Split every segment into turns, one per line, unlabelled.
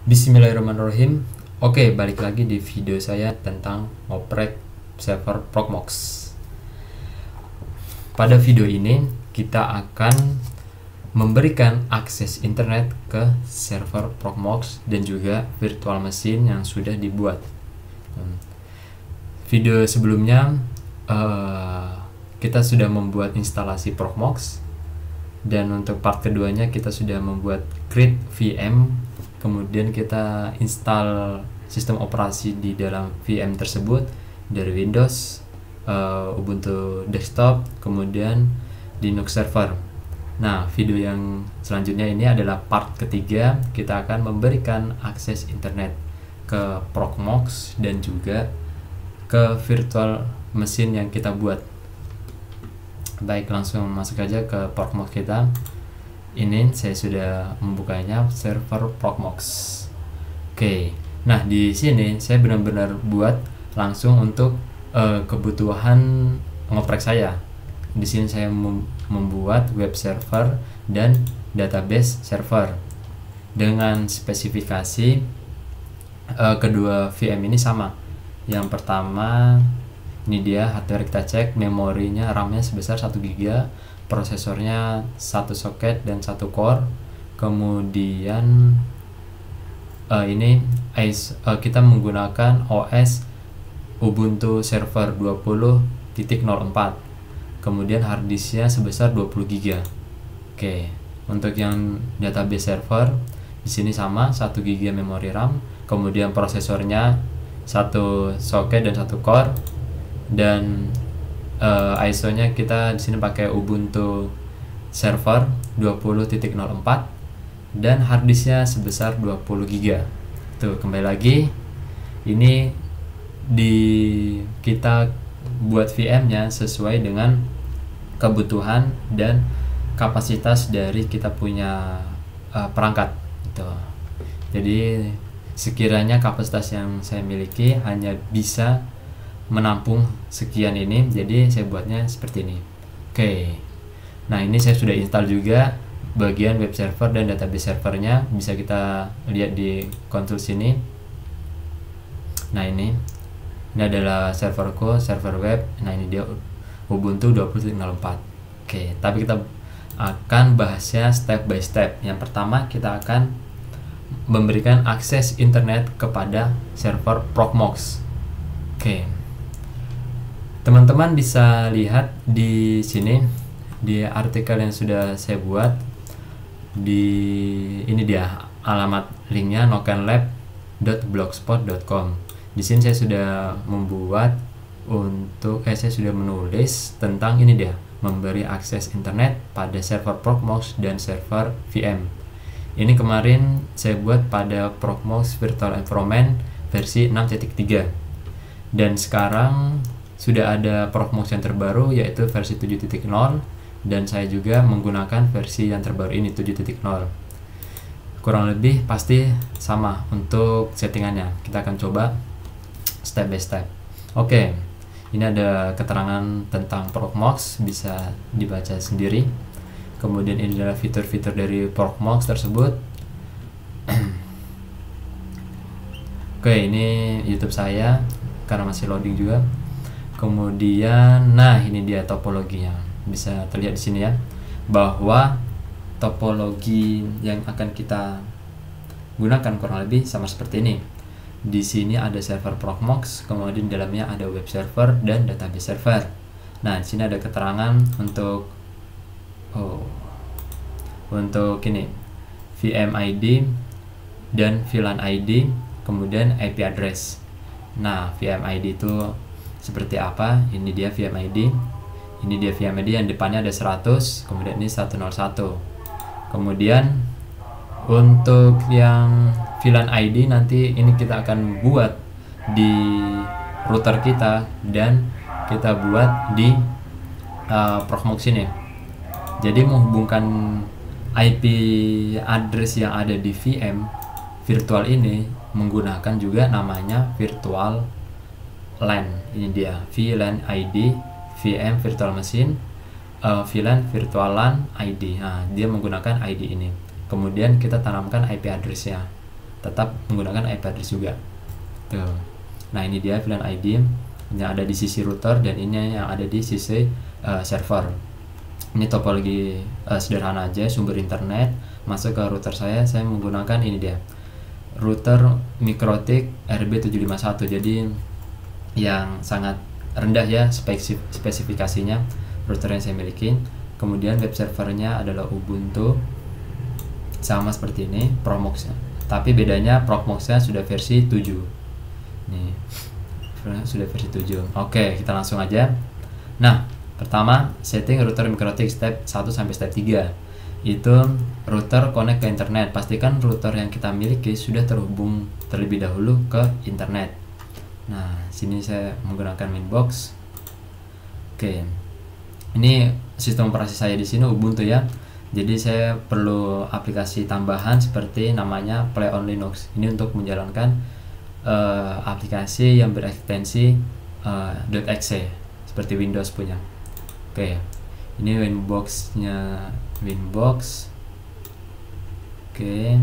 Bismillahirrahmanirrahim. Oke, balik lagi di video saya tentang ngoprek server Proxmox. Pada video ini kita akan memberikan akses internet ke server Proxmox dan juga virtual machine yang sudah dibuat. Video sebelumnya kita sudah membuat instalasi Proxmox, dan untuk part keduanya kita sudah membuat create VM. Kemudian kita install sistem operasi di dalam VM tersebut dari Windows, Ubuntu desktop, kemudian Linux server. Nah, video yang selanjutnya ini adalah part ketiga. Kita akan memberikan akses internet ke Proxmox dan juga ke virtual machine yang kita buat. Baik, langsung masuk aja ke Proxmox kita. Ini saya sudah membukanya, server Proxmox. Oke, nah di sini saya benar-benar buat langsung untuk kebutuhan ngoprek saya. Di sini saya membuat web server dan database server dengan spesifikasi kedua VM ini sama. Yang pertama, ini dia hardware, kita cek memorinya, RAM-nya sebesar 1 GB, prosesornya 1 soket dan 1 core. Kemudian ini kita menggunakan OS Ubuntu Server 20.04. Kemudian harddisknya sebesar 20 GB. Oke, untuk yang database server di sini sama, 1 GB memori RAM, kemudian prosesornya 1 soket dan 1 core, dan ISO-nya kita di sini pakai Ubuntu Server 20.04 dan harddisknya sebesar 20 GB. Tuh, kembali lagi ini kita buat VM-nya sesuai dengan kebutuhan dan kapasitas dari kita punya perangkat gitu. Jadi sekiranya kapasitas yang saya miliki hanya bisa menampung sekian ini, jadi saya buatnya seperti ini. Oke, nah ini saya sudah install juga bagian web server dan database servernya, bisa kita lihat di konsol sini. Nah ini adalah serverku, server web. Nah ini dia Ubuntu 20.04. Oke, tapi kita akan bahasnya step by step. Yang pertama, kita akan memberikan akses internet kepada server Proxmox. Oke, teman-teman bisa lihat di sini di artikel yang sudah saya buat. Ini dia alamat linknya, nokenlab.blogspot.com. Di sini saya sudah membuat saya sudah menulis tentang ini dia, memberi akses internet pada server Proxmox dan server VM. Ini kemarin saya buat pada Proxmox Virtual Environment versi 6.3, dan sekarang sudah ada Proxmox yang terbaru yaitu versi 7.0, dan saya juga menggunakan versi yang terbaru ini 7.0. Kurang lebih pasti sama untuk settingannya. Kita akan coba step by step. Oke, ini ada keterangan tentang Proxmox, bisa dibaca sendiri. Kemudian ini adalah fitur-fitur dari Proxmox tersebut. Oke, ini YouTube saya karena masih loading juga. Kemudian, nah ini dia topologinya, bisa terlihat di sini ya, bahwa topologi yang akan kita gunakan kurang lebih sama seperti ini. Di sini ada server Proxmox, kemudian di dalamnya ada web server dan database server. Nah, di sini ada keterangan untuk ini VM ID dan VLAN ID, kemudian IP address. Nah, VM ID itu seperti apa? Ini dia VM ID. Ini dia VM ID yang depannya ada 100, kemudian ini 101. Kemudian untuk yang VLAN ID nanti ini kita akan buat di router kita dan kita buat di Proxmox ini. Jadi menghubungkan IP address yang ada di VM virtual ini menggunakan juga namanya virtual LAN. Ini dia VLAN ID, VM virtual machine, VLAN virtual LAN ID. Nah, dia menggunakan ID ini. Kemudian kita tanamkan IP address-nya. tetap menggunakan IP address juga. Tuh. Nah ini dia VLAN ID yang ada di sisi router dan ini yang ada di sisi server. Ini topologi sederhana aja, sumber internet masuk ke router saya menggunakan ini dia, router MikroTik RB751. Jadi yang sangat rendah ya spesifikasinya router yang saya miliki. Kemudian web servernya adalah Ubuntu, sama seperti ini Proxmox, tapi bedanya Proxmoxnya sudah versi 7 nih, sudah versi 7. Oke, kita langsung aja. Nah, pertama setting router MikroTik step 1 sampai step 3 itu router connect ke internet. Pastikan router yang kita miliki sudah terhubung terlebih dahulu ke internet. Nah, sini saya menggunakan Winbox. Oke. Ini sistem operasi saya di sini Ubuntu ya. Jadi saya perlu aplikasi tambahan seperti namanya Play on Linux. Ini untuk menjalankan aplikasi yang berekstensi .exe seperti Windows punya. Oke. Ini Winbox-nya, Winbox. Oke.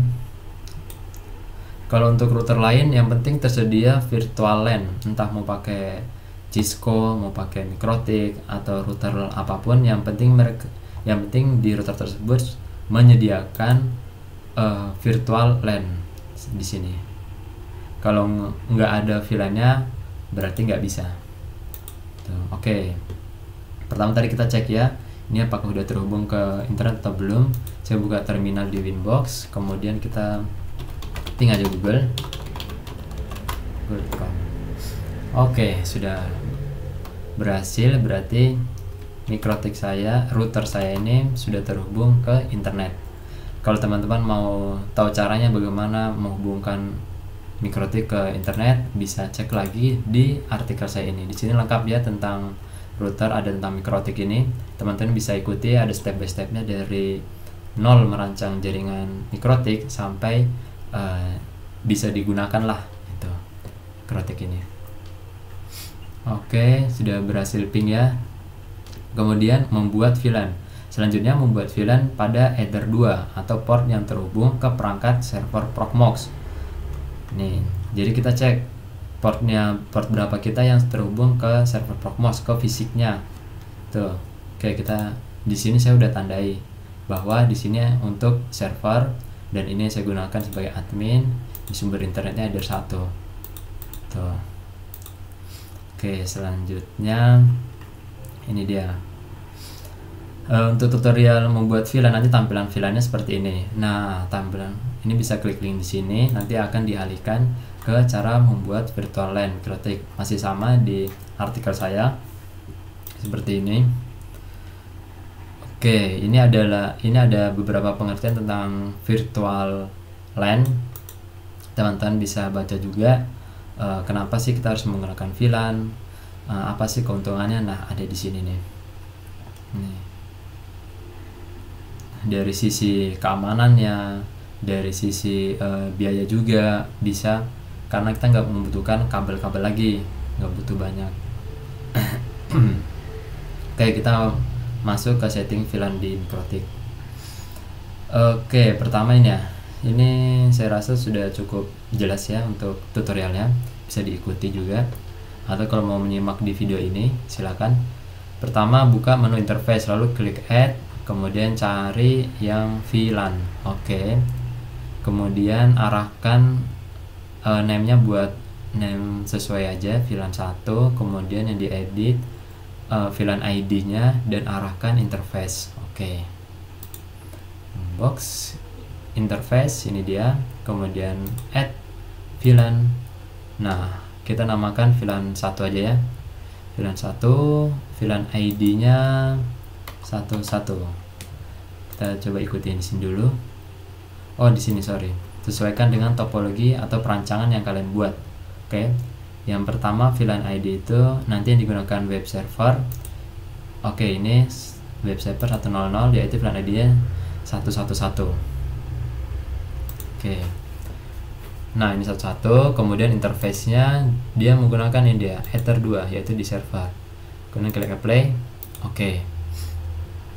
Kalau untuk router lain yang penting tersedia virtual LAN, entah mau pakai Cisco, mau pakai MikroTik atau router apapun, yang penting di router tersebut menyediakan virtual LAN di sini. Kalau nggak ada VLAN-nya berarti nggak bisa. Oke. Pertama tadi kita cek ya, ini apakah udah terhubung ke internet atau belum. Saya buka terminal di Winbox, kemudian kita ketik aja google.com. Oke, sudah berhasil, berarti MikroTik saya, router saya ini sudah terhubung ke internet. Kalau teman-teman mau tahu caranya bagaimana menghubungkan MikroTik ke internet, bisa cek lagi di artikel saya ini. Di sini lengkap ya tentang router, ada tentang MikroTik ini. Teman-teman bisa ikuti, ada step by stepnya dari nol merancang jaringan MikroTik sampai bisa digunakan lah itu MikroTik ini. Oke, sudah berhasil ping ya. Kemudian membuat VLAN. Selanjutnya membuat VLAN pada Ether 2 atau port yang terhubung ke perangkat server Proxmox. Nih, jadi kita cek port berapa kita yang terhubung ke server Proxmox, ke fisiknya. Tuh. Oke, kita di sini saya udah tandai bahwa di sini untuk server dan ini saya gunakan sebagai admin. Di sumber internetnya ada 1. Tuh. Oke, selanjutnya ini dia. Untuk tutorial membuat VLAN nanti tampilan VLAN-nya seperti ini. Nah, tampilan ini bisa klik link di sini, nanti akan dialihkan ke cara membuat virtual LAN MikroTik. Masih sama di artikel saya. Seperti ini. Oke, ini ada beberapa pengertian tentang virtual LAN. Teman-teman bisa baca juga kenapa sih kita harus menggunakan VLAN, apa sih keuntungannya. Nah, ada di sini nih. Nih. Dari sisi keamanannya, dari sisi biaya juga bisa, karena kita nggak membutuhkan kabel-kabel lagi, nggak butuh banyak. Oke, kita masuk ke setting VLAN di MikroTik. Oke, pertama ini ya. Ini saya rasa sudah cukup jelas ya untuk tutorialnya, bisa diikuti juga. Atau kalau mau menyimak di video ini, silakan. Pertama buka menu interface, lalu klik add, kemudian cari yang VLAN. Oke. Kemudian arahkan name-nya buat name sesuai aja, VLAN 1, kemudian yang diedit VLAN ID-nya dan arahkan interface. Oke. Box interface ini dia, kemudian add VLAN. Nah, kita namakan VLAN 1 aja ya. VLAN 1, VLAN ID-nya 11. Kita coba ikutin di sini dulu. Oh, di sini sorry. Sesuaikan dengan topologi atau perancangan yang kalian buat. Oke. Yang pertama VLAN ID itu nanti yang digunakan web server. Oke, ini web server 100, yaitu VLAN ID-nya 111. Oke. Nah, ini 11, kemudian interface-nya dia menggunakan ini dia, Ether 2, yaitu di server. Kemudian klik apply. Oke.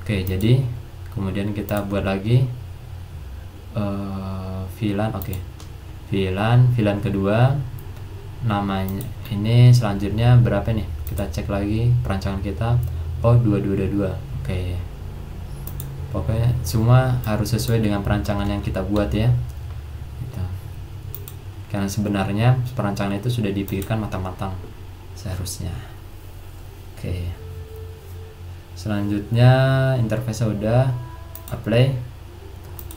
Oke, jadi kemudian kita buat lagi VLAN. Oke. VLAN kedua namanya ini selanjutnya berapa nih, kita cek lagi perancangan kita. Oh 2222. Oke, pokoknya semua harus sesuai dengan perancangan yang kita buat ya gitu. Karena sebenarnya perancangan itu sudah dipikirkan matang-matang seharusnya. Oke, selanjutnya interface udah apply.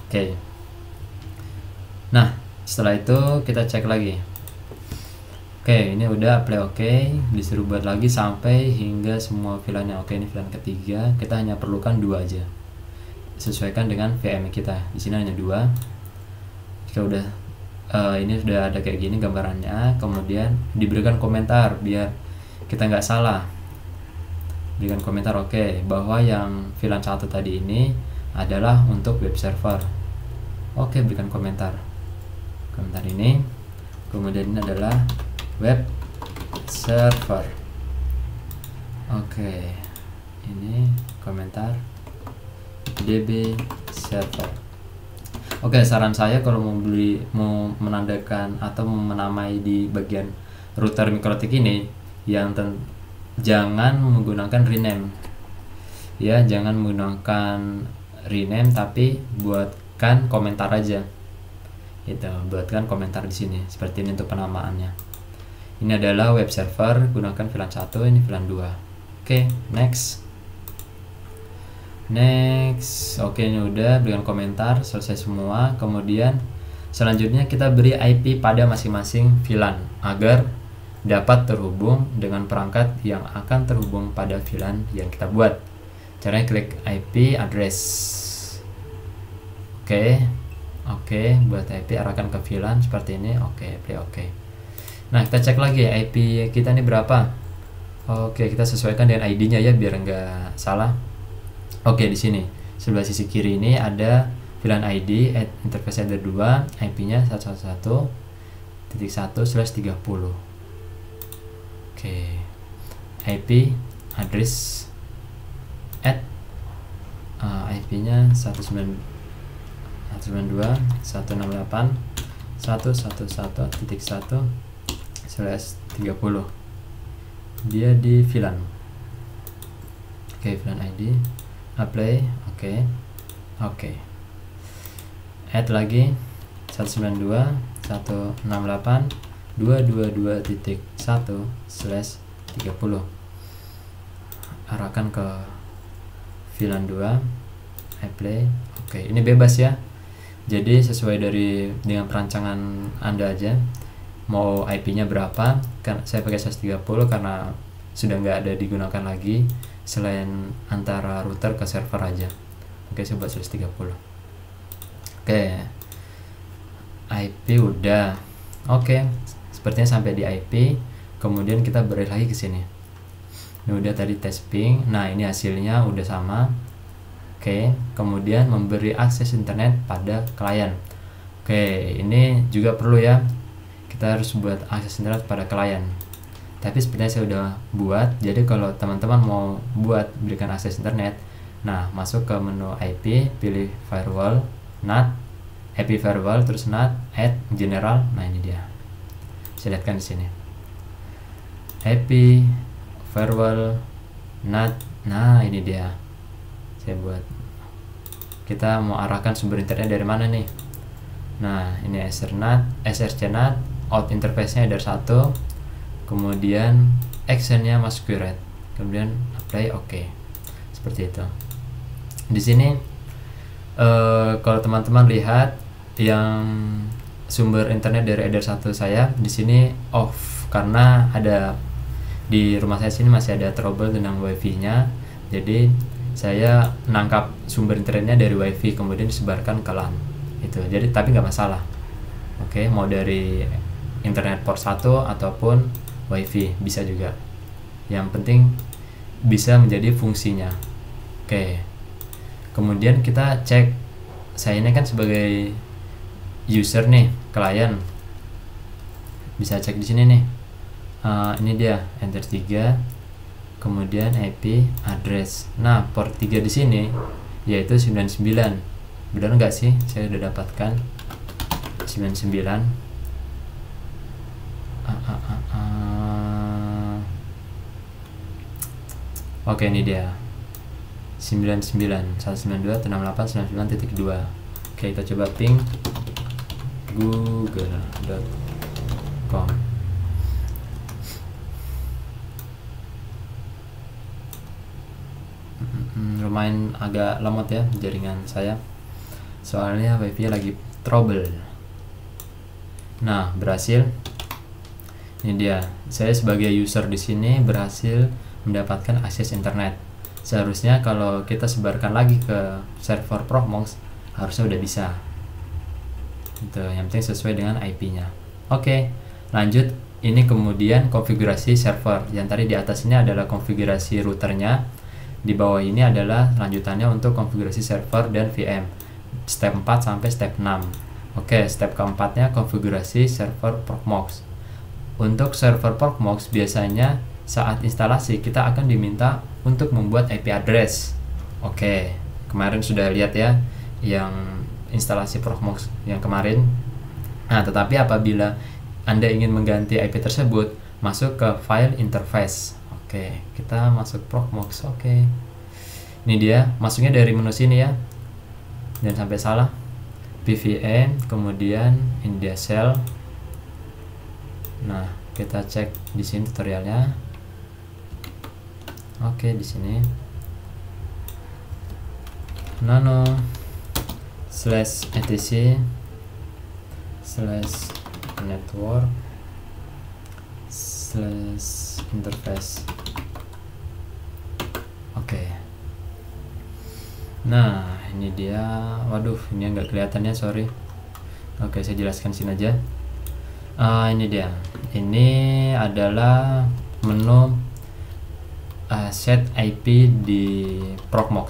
Oke, nah setelah itu kita cek lagi. Oke, ini udah apply. Oke, disuruh buat lagi sampai hingga semua VLAN-nya. Oke, ini VLAN ketiga, kita hanya perlukan 2 aja, sesuaikan dengan VM kita. Di sini hanya 2. Jika udah ini sudah ada kayak gini gambarannya, kemudian diberikan komentar biar kita nggak salah. Berikan komentar oke, bahwa yang VLAN 1 tadi ini adalah untuk web server. Oke, berikan komentar ini, kemudian ini adalah web server. Oke, ini komentar DB server. Oke, saran saya kalau mau menandakan atau menamai di bagian router MikroTik ini, jangan menggunakan rename ya, jangan menggunakan rename, tapi buatkan komentar aja gitu, buatkan komentar di sini seperti ini untuk penamaannya. Ini adalah web server, gunakan VLAN 1, ini VLAN 2. Oke, next. Oke, ini udah, berikan komentar, selesai semua. Kemudian selanjutnya kita beri IP pada masing-masing VLAN agar dapat terhubung dengan perangkat yang akan terhubung pada VLAN yang kita buat. Caranya klik IP address. Oke, buat IP arahkan ke VLAN seperti ini. Oke, play oke. Nah, kita cek lagi IP kita ini berapa. Oke, kita sesuaikan dengan ID-nya ya biar enggak salah. Oke, di sini sebelah sisi kiri ini ada VLAN ID interface header 2, IP-nya 111.1/30. Oke, IP address IP-nya 192.168.111.1/30. Dia di VLAN. Oke, VLAN ID apply. Oke, add lagi 192.168.222.1/30. Arahkan ke VLAN 2, apply. Oke, ini bebas ya, jadi sesuai dengan perancangan Anda aja mau IP-nya berapa. Kan saya pakai 130 karena sudah nggak ada digunakan lagi selain antara router ke server aja. Oke, saya buat 130. Oke, IP udah. Oke, sepertinya sampai di IP. Kemudian kita beri lagi ke sini. Ini udah tadi testing. Nah, ini hasilnya udah sama. Oke, kemudian memberi akses internet pada klien. Oke, ini juga perlu ya, kita harus buat akses internet pada klien. Tapi sebenarnya saya udah buat, jadi kalau teman-teman mau buat berikan akses internet, nah masuk ke menu IP, pilih firewall, NAT, IP firewall, terus NAT, add general. Nah ini dia, saya lihatkan di sini, IP firewall, NAT. Nah ini dia, saya buat. Kita mau arahkan sumber internet dari mana nih? Nah ini SRC-NAT, out interface-nya header 1. Kemudian actionnya masquerade, kemudian apply. Oke, seperti itu. Di sini kalau teman-teman lihat yang sumber internet dari header 1 saya di sini off karena ada di rumah saya sini masih ada trouble dengan wifi-nya. Jadi saya nangkap sumber internetnya dari wifi kemudian disebarkan ke LAN itu. Jadi tapi nggak masalah. Oke, mau dari internet port 1 ataupun wifi bisa juga, yang penting bisa menjadi fungsinya. Oke, kemudian kita cek, saya ini kan sebagai user nih, klien, bisa cek di sini nih. Ini dia enter 3, kemudian IP address. Nah port 3 di sini yaitu 99. Benar nggak sih? Saya udah dapatkan 99. Oke, ini dia 99.192.168.99.2. Oke, kita coba ping google.com. Lumayan agak lemot ya jaringan saya, soalnya wifi lagi trouble. Nah, berhasil. Ini dia, saya sebagai user di sini berhasil mendapatkan akses internet. Seharusnya kalau kita sebarkan lagi ke server Proxmox harusnya udah bisa. Itu yang penting sesuai dengan IP-nya. Oke, lanjut. Ini kemudian konfigurasi server. Yang tadi di atas ini adalah konfigurasi routernya. Di bawah ini adalah lanjutannya untuk konfigurasi server dan VM. Step 4 sampai step 6. Oke, step keempatnya konfigurasi server Proxmox. Untuk server Proxmox biasanya saat instalasi kita akan diminta untuk membuat IP address. Oke, kemarin sudah lihat ya yang instalasi Proxmox yang kemarin. Nah, tetapi apabila Anda ingin mengganti IP tersebut, masuk ke file interface. Oke, kita masuk Proxmox. Oke, ini dia, masuknya dari menu sini ya, jangan sampai salah. PVN, kemudian ini dia shell. Nah, kita cek di sini tutorialnya. Oke, di sini nano /etc /network /interface. Oke. Nah, ini dia. Waduh, ini nggak kelihatan ya, sorry. Oke, saya jelaskan sini aja. Ini dia. Ini adalah menu set IP di Proxmox.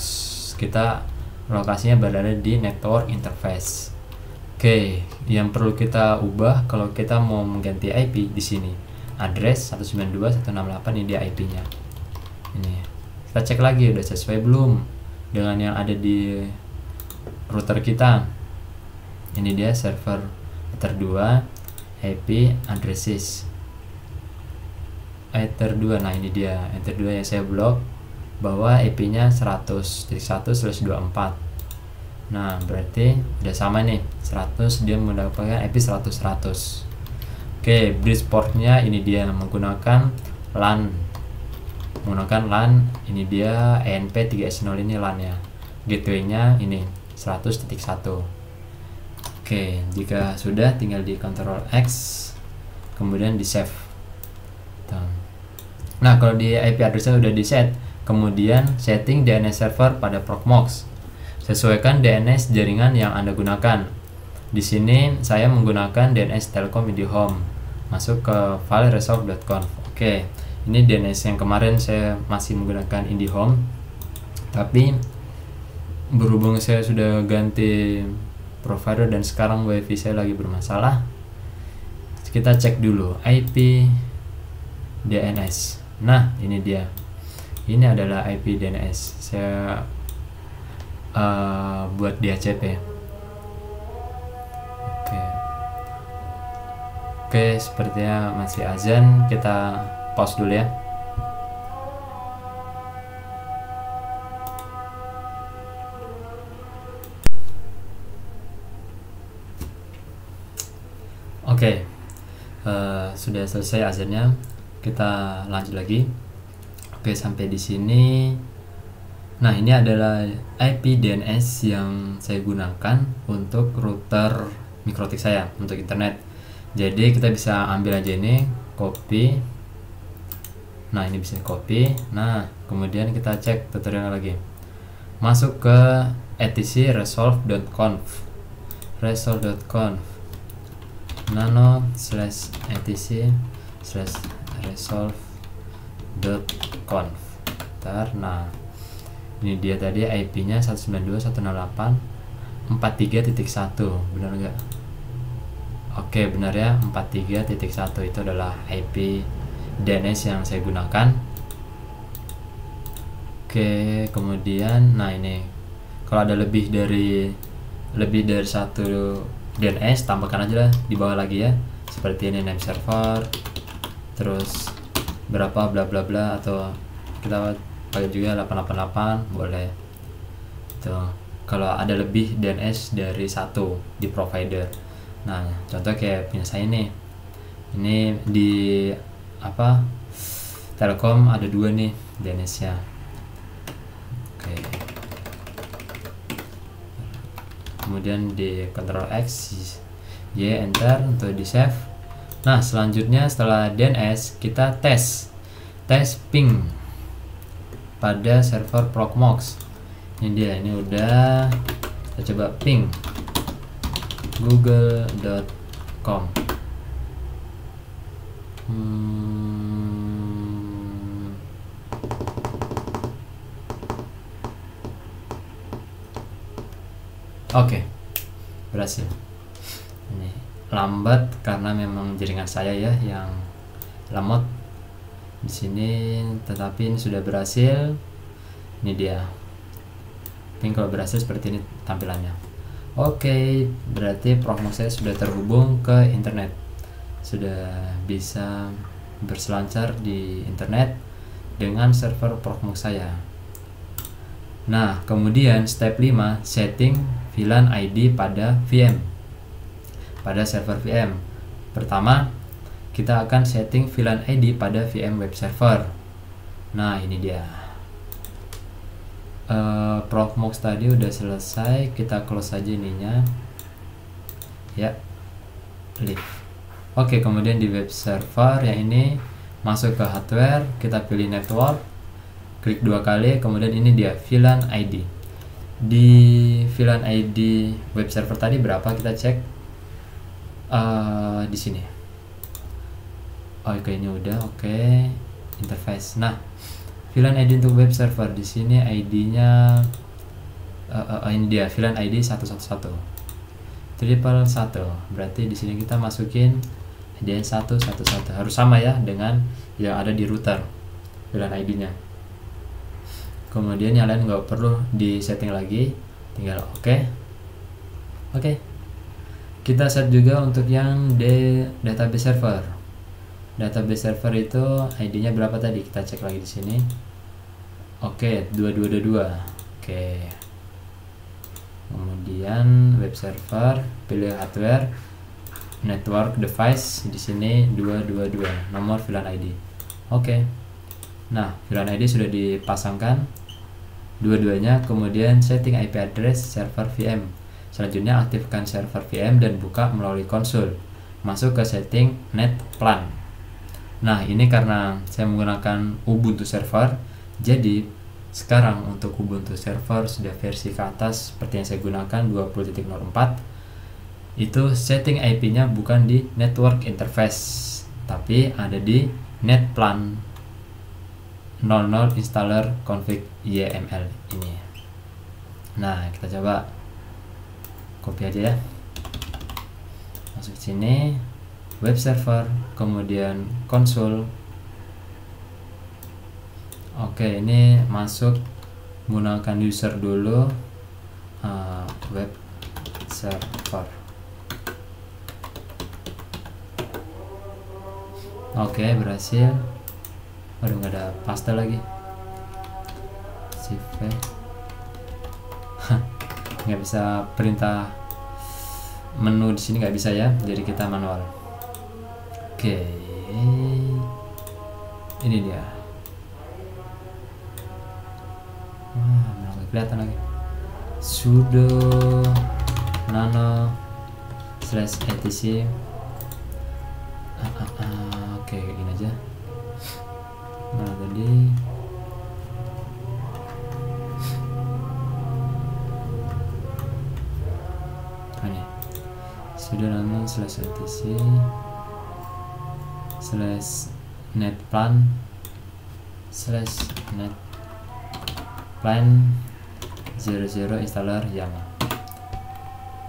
Kita lokasinya berada di network interface. Oke, yang perlu kita ubah kalau kita mau mengganti IP di sini. Address 192.168 ini dia IP-nya. Ini. Kita cek lagi udah sesuai belum dengan yang ada di router kita. Ini dia server Ether 2 IP addresses. Ether 2, nah ini dia Ether 2 yang saya blok bahwa IP-nya 100.1/24. Nah, berarti udah sama nih, 100 dia mendapatkan IP 100. Oke, bridge portnya ini dia menggunakan LAN. Ini dia ENP3S0 ini LAN-nya. Gateway-nya ini 100.1. Oke, jika sudah tinggal di Ctrl X kemudian di save. Nah, kalau di IP address-nya udah di set, kemudian setting DNS server pada Proxmox. Sesuaikan DNS jaringan yang Anda gunakan. Di sini saya menggunakan DNS Telkom IndiHome. Masuk ke file resolve.conf. Oke, ini DNS yang kemarin saya masih menggunakan IndiHome. Tapi berhubung saya sudah ganti provider dan sekarang wifi saya lagi bermasalah, kita cek dulu IP DNS. Nah, ini dia. Ini adalah IP DNS. Saya buat di HCP. Oke, sepertinya masih azan. Kita pause dulu ya. Oke, sudah selesai azannya. Kita lanjut lagi. Oke, sampai di sini. Nah, ini adalah IP DNS yang saya gunakan untuk router Mikrotik saya untuk internet. Jadi kita bisa ambil aja ini, copy. Nah, ini bisa copy. Nah, kemudian kita cek tutorial lagi. Masuk ke etc resolve.conf. nano/etc/resolve.conf. Nah, ini dia tadi IP-nya 192.168.43.1. Benar nggak? Oke, benar ya, 43.1 itu adalah IP DNS yang saya gunakan. Oke, kemudian nah ini kalau ada lebih dari satu DNS, tambahkan aja lah di bawah lagi ya, seperti ini, name server, terus berapa bla bla bla, atau kita pakai juga 888 boleh tuh kalau ada lebih DNS dari satu di provider. Nah contoh kayak punya saya nih, ini di apa Telkom ada 2 nih DNS nya. Oke, kemudian di Ctrl X Y, enter untuk di save. Nah selanjutnya setelah DNS kita tes ping pada server Proxmox. Ini dia, ini udah. Kita coba ping google.com. Oke, berhasil. Ini lambat karena memang jaringan saya ya yang lemot di sini, tetapi ini sudah berhasil. Ini dia. Ping kalau berhasil seperti ini tampilannya. Oke, berarti Proxmox saya sudah terhubung ke internet. Sudah bisa berselancar di internet dengan server Proxmox saya. Nah, kemudian step 5, setting VLAN ID pada VM. Pada server VM. Pertama, kita akan setting VLAN ID pada VM web server. Nah, ini dia. Proxmox tadi udah selesai, kita close aja ininya ya, leave. Oke, kemudian di web server yang ini masuk ke hardware, kita pilih network, klik 2 kali, kemudian ini dia VLAN ID. Di VLAN ID web server tadi berapa, kita cek di sini. Oke, ini udah. Oke, interface. Nah, VLAN ID untuk web server di sini ID-nya ini dia, VLAN ID 111 111. Berarti di sini kita masukin ID 111, harus sama ya dengan yang ada di router VLAN ID-nya. Kemudian yang lain nggak perlu di setting lagi, tinggal oke. Kita set juga untuk yang database server. Database server itu ID-nya berapa tadi? Kita cek lagi di sini. Oke, 2222. Oke. Kemudian web server, pilih hardware, network device, di sini 222, nomor VLAN ID. Oke. Nah, VLAN ID sudah dipasangkan dua-duanya. Kemudian setting IP address server VM. Selanjutnya aktifkan server VM dan buka melalui konsol. Masuk ke setting net plan. Nah, ini karena saya menggunakan Ubuntu server, jadi sekarang untuk Ubuntu server sudah versi ke atas seperti yang saya gunakan 20.04. Itu setting IP-nya bukan di network interface, tapi ada di netplan 00 installer config YML ini. Nah, kita coba copy aja ya. Masuk sini, web server, kemudian konsol. Oke, ini masuk menggunakan user dulu, web server. Oke, berhasil. Waduh, nggak ada pasta lagi. Save. Nggak bisa perintah menu di sini, nggak bisa ya. Jadi kita manual. Oke, ini dia. Wah, nggak kelihatan lagi. Sudo nano /etc. Oke, kayak gini aja. Nah, tadi ini sudo nano /etc /netplan /netplan 00 installer YAML.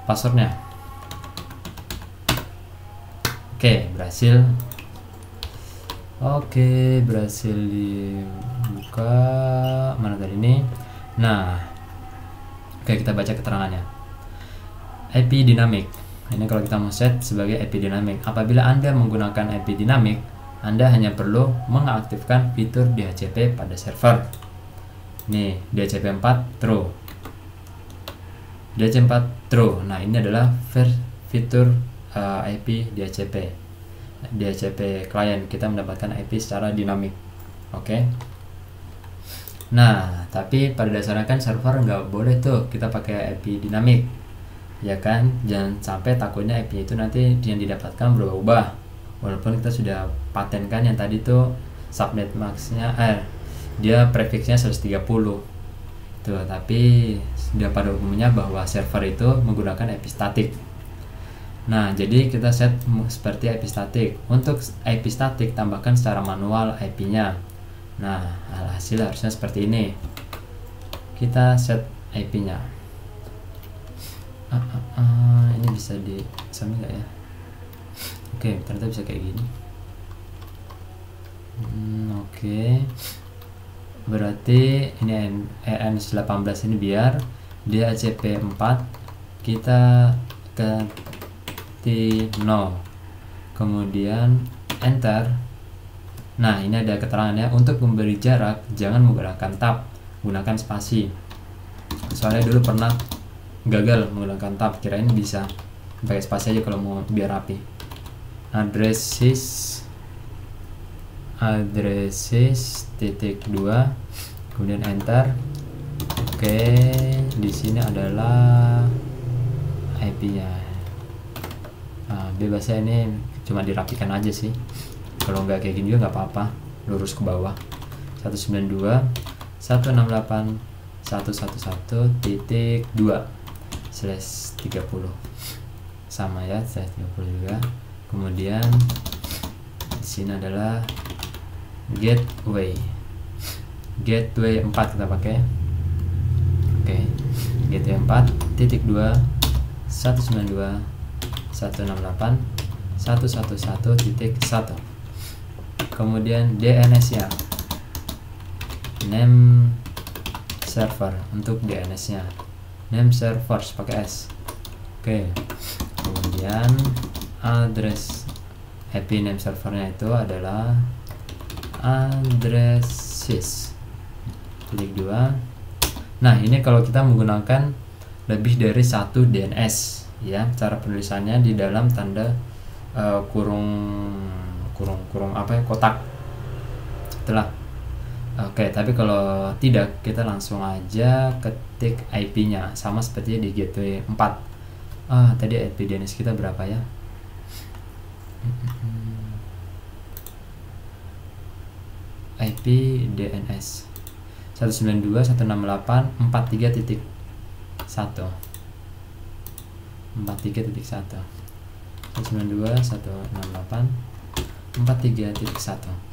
Passwordnya. Oke, berhasil. Oke, berhasil dibuka. Mana tadi ini? Nah, oke, kita baca keterangannya. IP dynamic. Ini kalau kita mau set sebagai IP dynamic. Apabila Anda menggunakan IP dynamic, Anda hanya perlu mengaktifkan fitur DHCP pada server. Nih, DHCP 4 true. DHCP 4 true. Nah, ini adalah fitur IP DHCP. DHCP client, kita mendapatkan IP secara dinamik. Oke. Nah, tapi pada dasarnya kan server nggak boleh tuh kita pakai IP dinamik, ya kan? Jangan sampai takutnya IP itu nanti yang didapatkan berubah. Walaupun kita sudah patenkan yang tadi tuh subnet maxnya, dia prefixnya 130 tuh, tapi sudah pada umumnya bahwa server itu menggunakan IP statik. Nah, jadi kita set seperti IP statik. Untuk IP statik tambahkan secara manual IP-nya. Nah, hasil harusnya seperti ini. Kita set IP-nya. Ini bisa di sambil nggak ya? Oke, ternyata bisa kayak gini. Oke. Berarti ini EN18 ini biar DHCP 4 kita ketik 0. Kemudian enter. Nah, ini ada keterangannya, untuk memberi jarak jangan menggunakan tab, gunakan spasi. Soalnya dulu pernah gagal menggunakan tab, kirain bisa pakai spasi aja kalau mau biar rapi. Addresses titik 2, kemudian enter. Oke, di sini adalah IP-nya. Bebasnya ini cuma dirapikan aja sih. Kalau nggak kayak gini juga nggak apa-apa, lurus ke bawah. 192.168.111.2/30 sama ya, /30 juga. Kemudian di sini adalah gateway 4 kita pakai. Oke, gateway 4.2 192.168.111.1. Kemudian DNS nya, name server, untuk DNS nya name servers pakai S. Oke, kemudian address IP name servernya itu adalah addresses titik 2. Nah, ini kalau kita menggunakan lebih dari satu DNS ya, cara penulisannya di dalam tanda kurung apa ya, kotak setelah. Oke, tapi kalau tidak, kita langsung aja ketik IP-nya sama seperti di gateway 4. Tadi IP DNS kita berapa ya? IP DNS 192.168.43.1 192.168.43.1.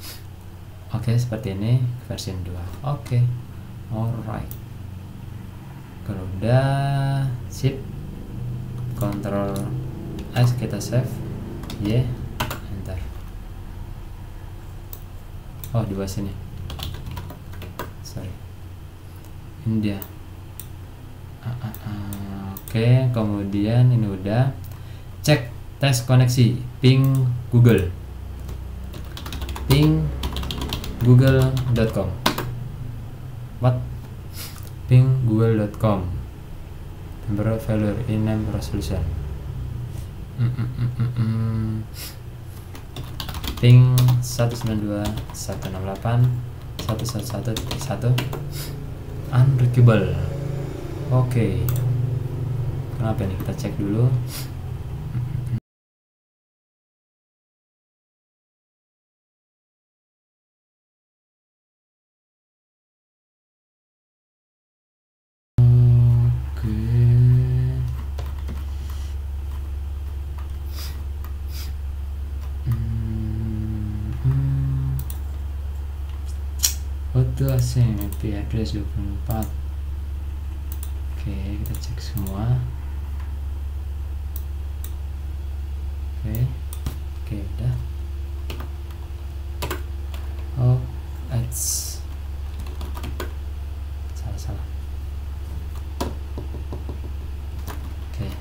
Oke, seperti ini versi 2. Oke, alright. Kalau udah sip, Ctrl S, kita save, enter. Oh, di bawah sini, sorry, ini dia. Oke, kemudian ini udah cek tes koneksi, ping Google, ping google.com. What? Ping google.com. Temporal failure in name resolution. Ping 192.168.111.1 unreachable. Oke. Kenapa nih? Kita cek dulu. Auto assign IP address 24. Oke, kita cek semua. Oke, udah. Oh, ads. Salah. Oke,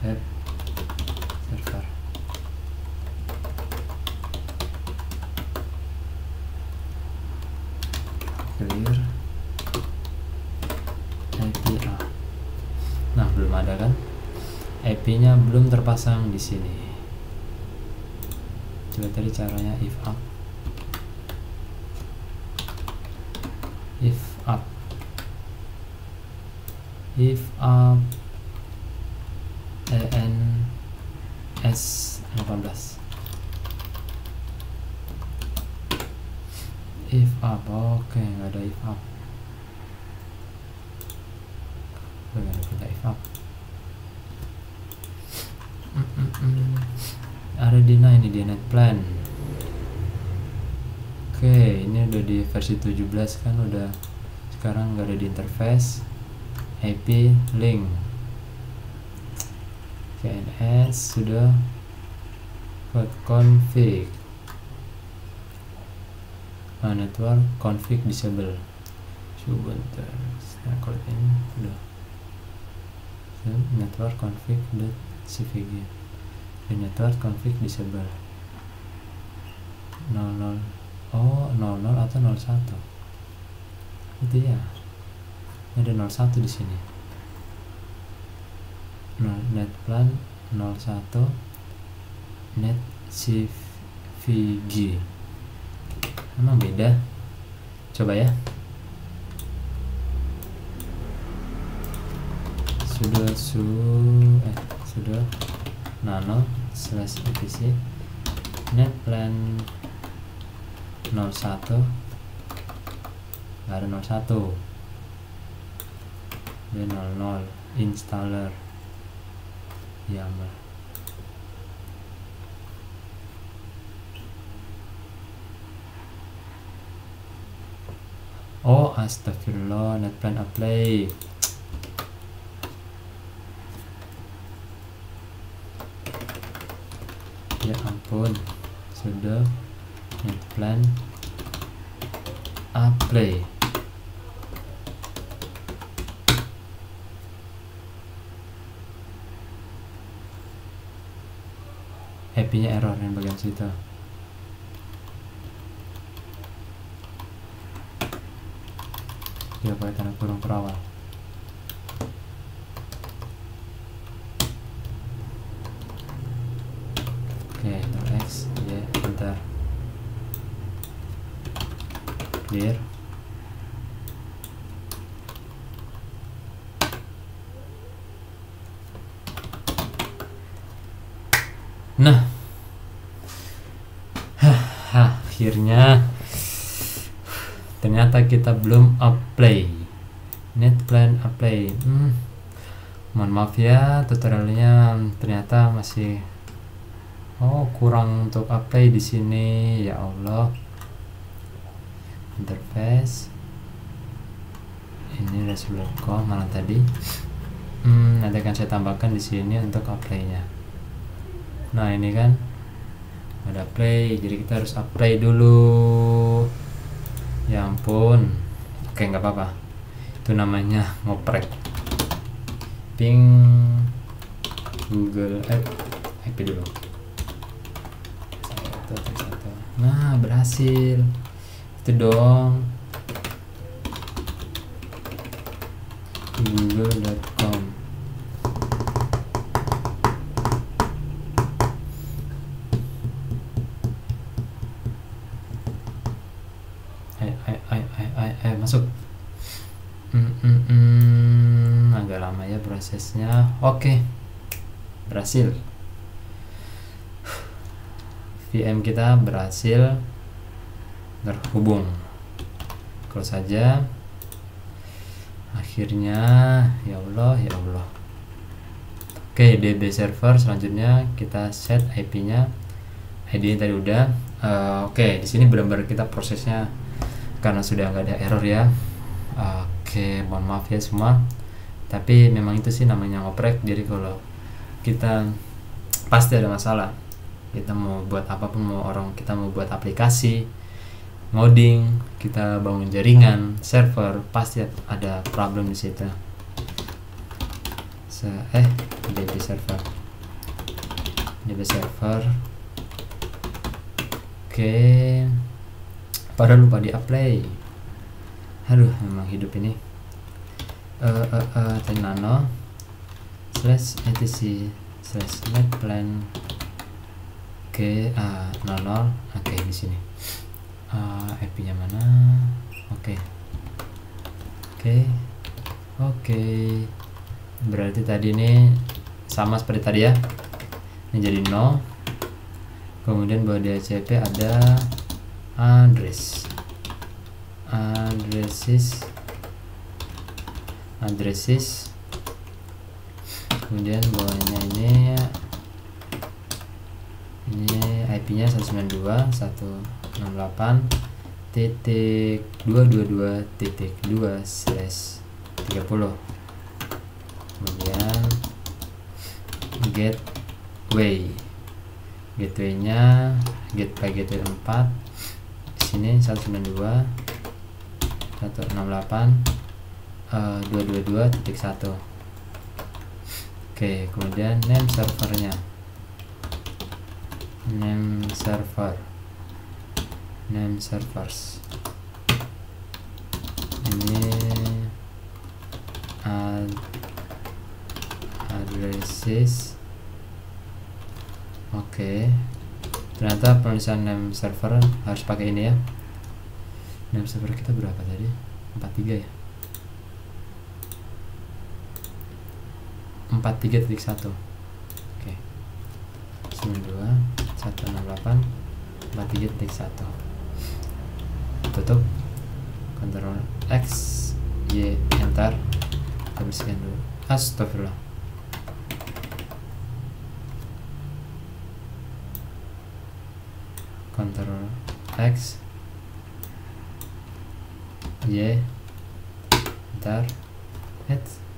web ada kan, IP-nya belum terpasang di sini. Coba tadi caranya if up ENS 18 if up. Oke, nggak ada if up. Bagaimana kita if up? Ada di ini di net plan. Oke, ini udah di versi 17 kan, udah sekarang nggak ada di interface. IP link VNS sudah, code config, network config disable. Coba kalau ini udah network config .cvg dan network config disable 00. Oh, 00 atau 01 itu ya, ada 01 di sini. Net plan 01 net cvg, emang beda. Coba ya, sudah nano slash etc net plan 01, nggak ada 01, dan 00 installer YAML. Oh astagfirullah, net plan apply. Ya ampun, sudah net plan apply. Happy-nya error yang bagian situ. Dia pakai tanda kurung perawal. Oke, X, Y, enter. Clear. Nah, akhirnya ternyata kita belum apply net plan apply. Mohon maaf ya, tutorialnya ternyata masih kurang untuk apply di sini. Ya Allah, interface ini Rasul.com mana tadi. Nanti akan saya tambahkan di sini untuk apply-nya. Nah ini kan ada play, jadi kita harus apply dulu. Ya ampun. Oke, nggak apa-apa, itu namanya ngoprek. Ping Google IP dulu. Satu. Nah berhasil, itu dong, google.com. Masuk. Agak lama ya prosesnya. Oke, berhasil. VM kita berhasil terhubung. Close saja. Akhirnya, ya Allah. Oke, DB server selanjutnya kita set IP-nya. ID-nya tadi udah. Oke, di sini benar-benar kita prosesnya karena sudah nggak ada error ya. Oke, mohon maaf ya semua, tapi memang itu sih namanya ngoprek. Jadi kalau kita pasti ada masalah, kita mau buat apapun, kita mau buat aplikasi, ngoding, kita bangun jaringan, server, pasti ada problem di situ. DB server. Oke. Padahal lupa di apply. Aduh, memang hidup ini. Nano slash etc slash net plan ke 00. Oke, di sini IP nya mana? Oke, berarti tadi ini sama seperti tadi ya, ini jadi 0. Kemudian bahwa DHCP ada addresses, kemudian bawahnya ini IP nya 192.168.222.2/30. Kemudian gateway-nya gateway 4 di sini 192.168.222.1. Oke, kemudian name servernya, name servers ini addresses. Oke, ternyata penulisan name server harus pakai ini ya. Name server kita berapa tadi? 43 ya, 43.1. Oke, 92.168.43.1. tutup, Ctrl X Y, enter. Kita bersihkan dulu, astagfirullah. Ctrl X Y, enter.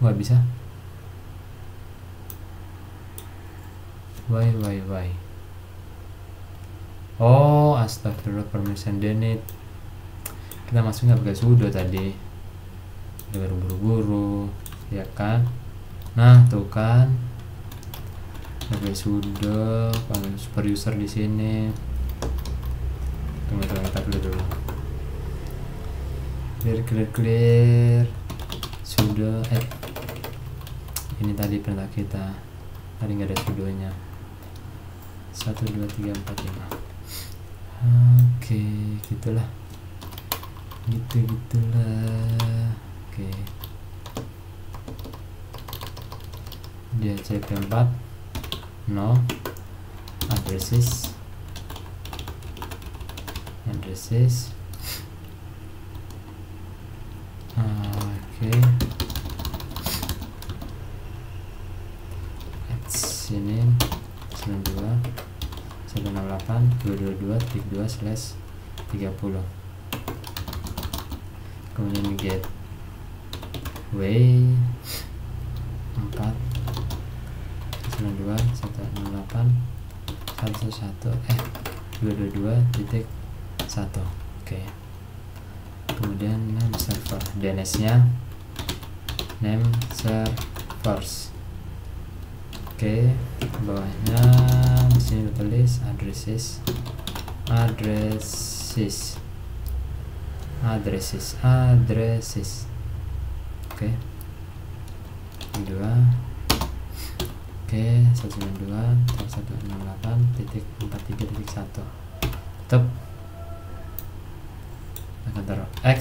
Nggak bisa. Why? Oh, astagfirullah, permission denied. Kita masuk nggak pakai sudo tadi, udah buru-buru ya kan. Nah tuh kan, pakai sudo, panggil super user di sini. Tunggu, kita dulu. Clear sudo. Ini tadi perintah kita, tadi nggak ada sudonya. 1 2 3 4 5. Oke, gitulah. Oke, dia CP4 no addresses. Oke, sini 92.168.222.2/30. Kemudian gateway 4 92.168.222.1. Oke, kemudian name server, DNS nya name servers. Oke, bawahnya di sini tulis addresses. Oke, 2. Oke, 192.168.43.1. Tetap Ctrl X.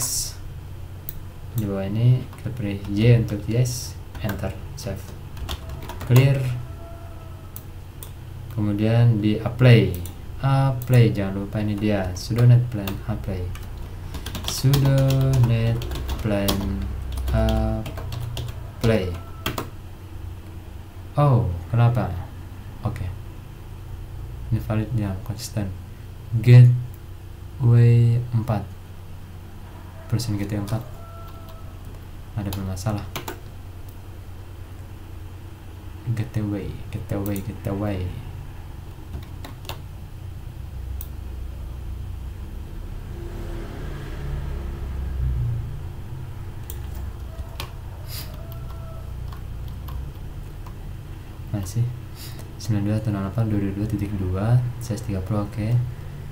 Di bawah ini kita beri Y untuk yes, enter, save, clear. Kemudian di apply, jangan lupa ini dia sudo net plan apply, Oh, kenapa? Oke, ini valid yang konsisten. Gateway 4 versi gateway 4 ada bermasalah. Gateway. Masih 92.168.222.2 size 30. Oke,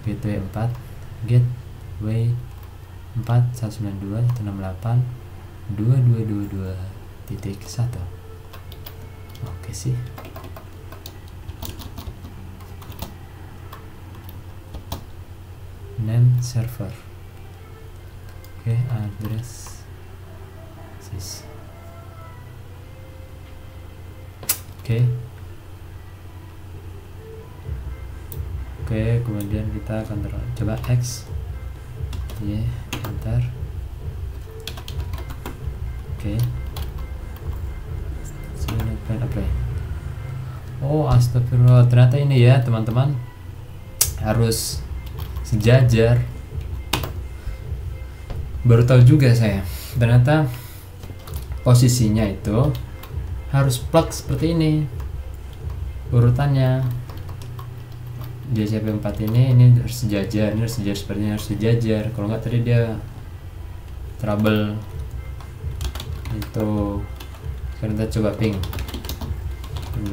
gateway 4 192.168.2222.1. Oke sih. Name server. Oke, address sys. Oke. Oke, kemudian kita akan coba X. Y, enter. Oke. Apply. Oh, astagfirullah, ternyata ini ya teman-teman, harus sejajar. Baru tahu juga saya, ternyata posisinya itu harus plug seperti ini urutannya. Di SCP-4 ini harus sejajar, ini harus sejajar, sepertinya harus sejajar. Kalau nggak tadi dia trouble. Itu sekarang kita coba ping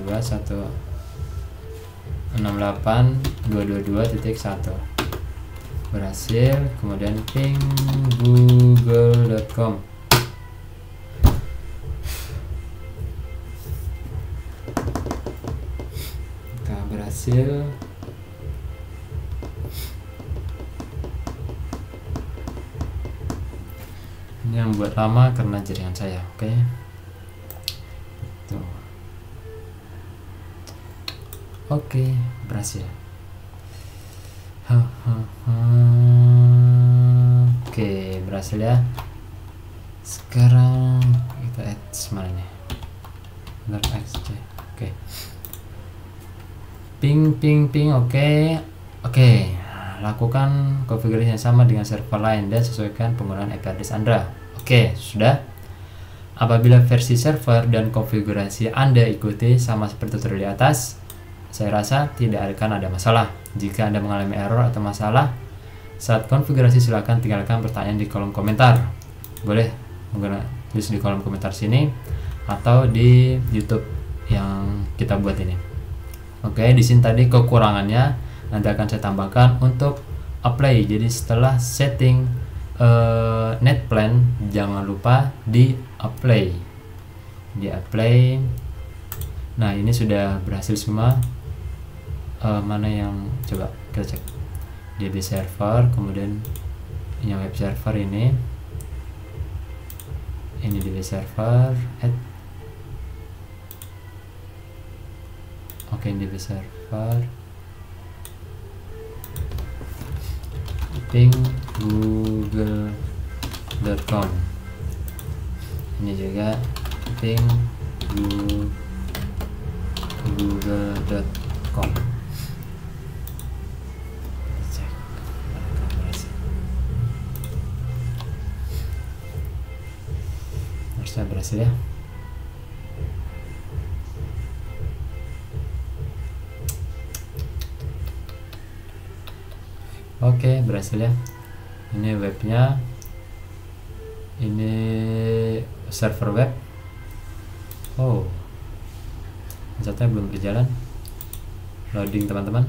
2.168.222.1 berhasil. Kemudian ping google.com. Kita berhasil. Ini yang buat lama karena jaringan saya. Oke. Tuh. Oke, berhasil. Oke, berhasil ya. Sekarang kita add mana nih? .xj. Oke. Ping. Oke. Lakukan konfigurasi yang sama dengan server lain dan sesuaikan penggunaan IP address Anda. Oke, sudah. Apabila versi server dan konfigurasi Anda ikuti sama seperti tutorial di atas, saya rasa tidak akan ada masalah. Jika Anda mengalami error atau masalah saat konfigurasi, silakan tinggalkan pertanyaan di kolom komentar. Boleh tulis di kolom komentar sini atau di YouTube yang kita buat ini. Oke, di sini tadi kekurangannya nanti akan saya tambahkan untuk apply. Jadi setelah setting net plan, jangan lupa di apply. Nah, ini sudah berhasil semua. Mana yang coba kita cek? DB server, kemudian yang web server ini DB server, oke, DB server, ping google.com. Ini juga ping google.com. Cek harusnya berhasil ya. Oke, berhasil ya. Ini webnya, ini server web. Oh, catnya belum berjalan. Loading teman-teman.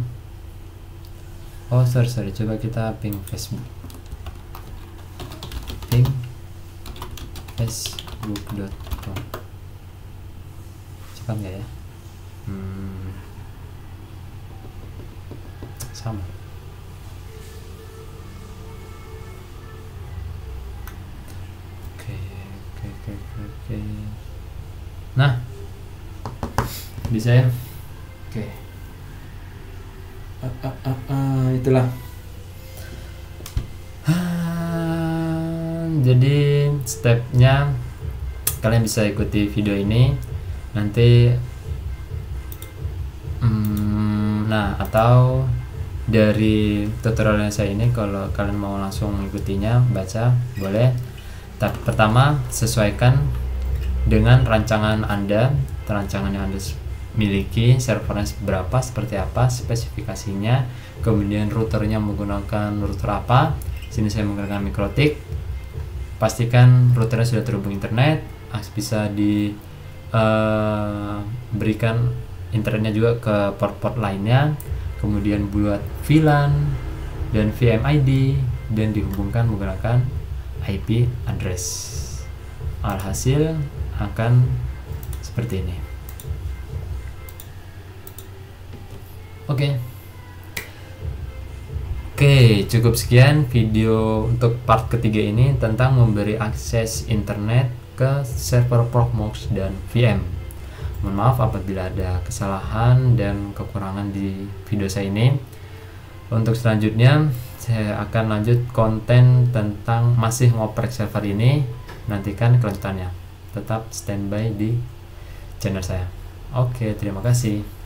Oh, sorry, coba kita ping Facebook. Ping facebook.com. Cepat nggak ya? Sama. Oke. Nah, bisa ya. Oke. Itulah. Jadi stepnya kalian bisa ikuti video ini nanti. Nah, atau dari tutorialnya saya ini, kalau kalian mau langsung mengikutinya, baca boleh. Pertama, sesuaikan dengan rancangan Anda, rancangan yang Anda miliki, servernya berapa, seperti apa, spesifikasinya, kemudian routernya menggunakan router apa. Sini saya menggunakan MikroTik. Pastikan routernya sudah terhubung internet, bisa diberikan internetnya juga ke port-port lainnya, kemudian buat VLAN dan VMID dan dihubungkan menggunakan IP address. Alhasil akan seperti ini. Oke. Oke, cukup sekian video untuk part ketiga ini tentang memberi akses internet ke server Proxmox dan VM. Mohon maaf apabila ada kesalahan dan kekurangan di video saya ini. Untuk selanjutnya saya akan lanjut konten tentang masih ngoprek server ini. Nantikan kelanjutannya. Tetap standby di channel saya. Oke, terima kasih.